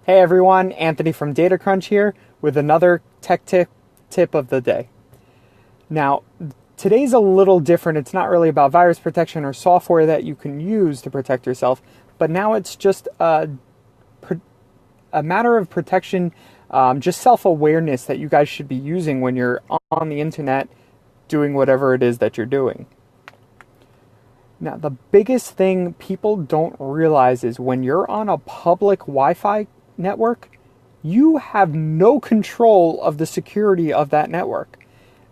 Hey everyone, Anthony from DataCrunch here with another tech tip of the day. Now, today's a little different. It's not really about virus protection or software that you can use to protect yourself, but now it's just a matter of protection, just self-awareness that you guys should be using when you're on the internet doing whatever it is that you're doing. Now, the biggest thing people don't realize is when you're on a public Wi-Fi network, you have no control of the security of that network.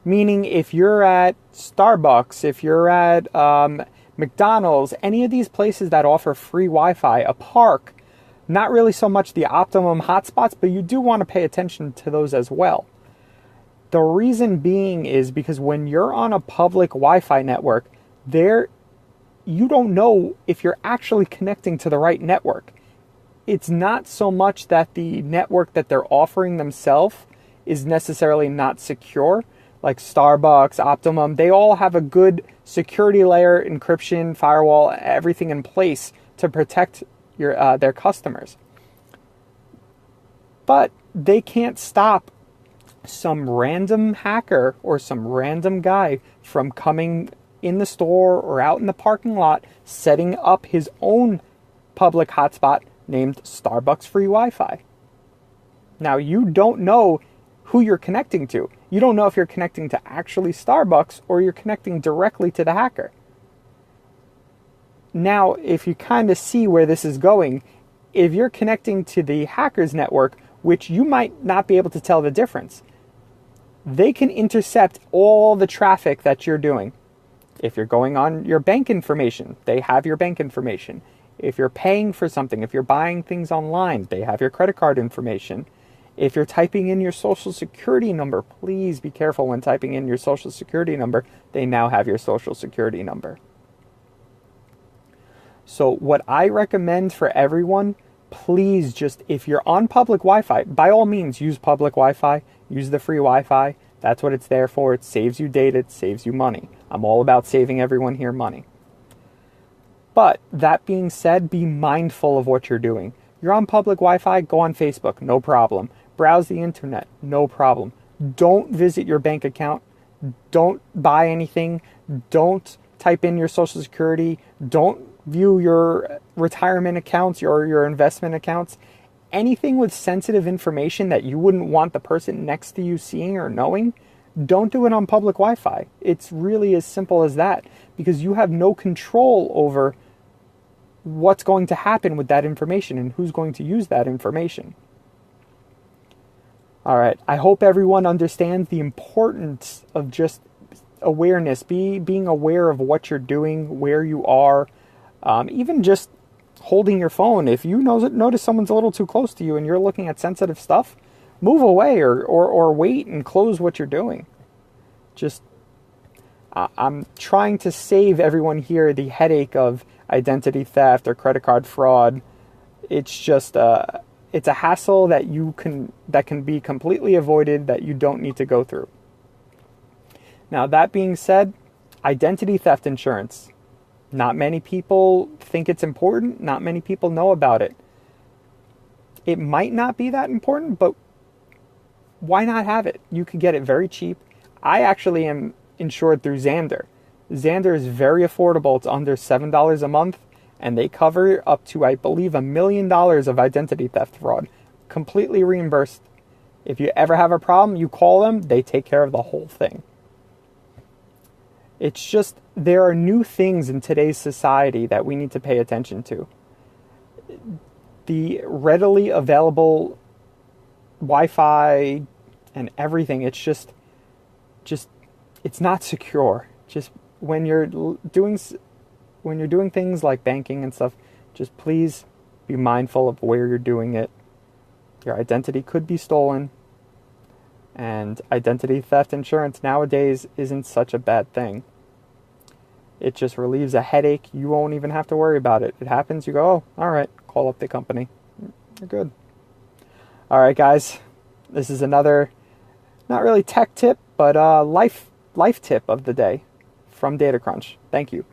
Meaning if you're at Starbucks, if you're at McDonald's, any of these places that offer free Wi-Fi, a park, not really so much the optimum hotspots, but you do want to pay attention to those as well. The reason being is because when you're on a public Wi-Fi network, you don't know if you're actually connecting to the right network. It's not so much that the network that they're offering themselves is necessarily not secure. Like Starbucks, Optimum, they all have a good security layer, encryption, firewall, everything in place to protect their customers. But they can't stop some random hacker or some random guy from coming in the store or out in the parking lot, setting up his own public hotspot named Starbucks Free Wi-Fi. Now, you don't know who you're connecting to. You don't know if you're connecting to actually Starbucks or you're connecting directly to the hacker. Now, if you kind of see where this is going, if you're connecting to the hacker's network, which you might not be able to tell the difference, they can intercept all the traffic that you're doing. If you're going on your bank information, they have your bank information. If you're paying for something, if you're buying things online, they have your credit card information. If you're typing in your social security number, please be careful when typing in your social security number. They now have your social security number. So what I recommend for everyone, please just, if you're on public Wi-Fi, by all means use public Wi-Fi, use the free Wi-Fi. That's what it's there for. It saves you data, it saves you money. I'm all about saving everyone here money. But that being said, be mindful of what you're doing. You're on public Wi-Fi, go on Facebook, no problem. Browse the internet, no problem. Don't visit your bank account. Don't buy anything. Don't type in your social security. Don't view your retirement accounts or your investment accounts. Anything with sensitive information that you wouldn't want the person next to you seeing or knowing, don't do it on public Wi-Fi. It's really as simple as that, because you have no control over what's going to happen with that information and who's going to use that information. All right, I hope everyone understands the importance of just awareness, being aware of what you're doing, where you are, even just holding your phone. If you notice someone's a little too close to you and you're looking at sensitive stuff, move away or wait and close what you're doing. I'm trying to save everyone here the headache of identity theft or credit card fraud. It's just it's a hassle that can be completely avoided, that you don't need to go through. Now, that being said, identity theft insurance. Not many people think it's important. Not many people know about it. It might not be that important, but why not have it? You can get it very cheap. I actually am insured through Xandr. Xandr is very affordable. It's under $7 a month, and they cover up to, I believe, $1 million of identity theft fraud, completely reimbursed. If you ever have a problem, you call them, they take care of the whole thing. It's just, there are new things in today's society that we need to pay attention to. The readily available Wi-Fi and everything, it's just it's not secure. Just when you're doing things like banking and stuff, just please be mindful of where you're doing it. Your identity could be stolen, and identity theft insurance nowadays isn't such a bad thing. It just relieves a headache. You won't even have to worry about it. It happens, you go, oh, all right, call up the company. You're good. All right, guys. This is another, not really tech tip, but life tip of the day from DataCrunch. Thank you.